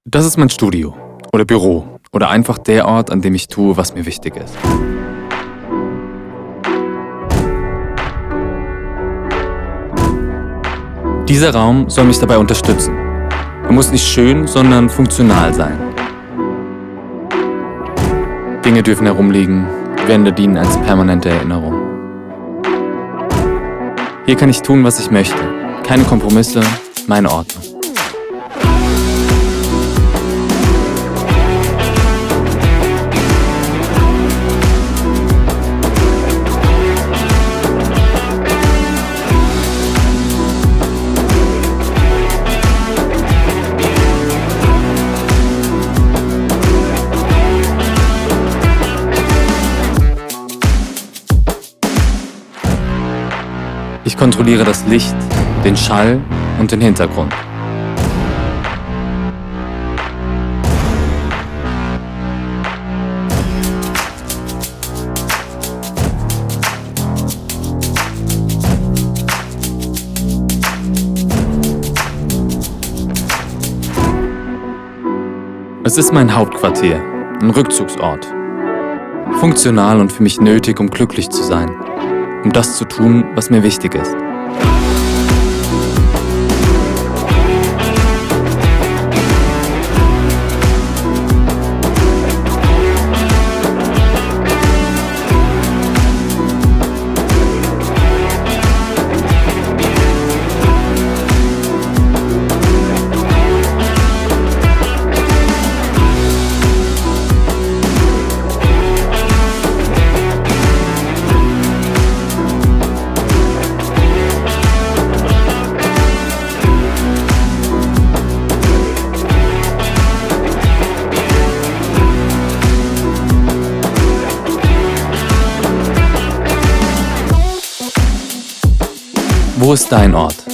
Das ist mein Studio oder Büro oder einfach der Ort, an dem ich tue, was mir wichtig ist. Dieser Raum soll mich dabei unterstützen. Er muss nicht schön, sondern funktional sein. Dinge dürfen herumliegen, Wände dienen als permanente Erinnerung. Hier kann ich tun, was ich möchte. Keine Kompromisse, meine Ordnung. Ich kontrolliere das Licht, den Schall und den Hintergrund. Es ist mein Hauptquartier, ein Rückzugsort. Funktional und für mich nötig, um glücklich zu sein. Um das zu tun, was mir wichtig ist. Wo ist dein Ort?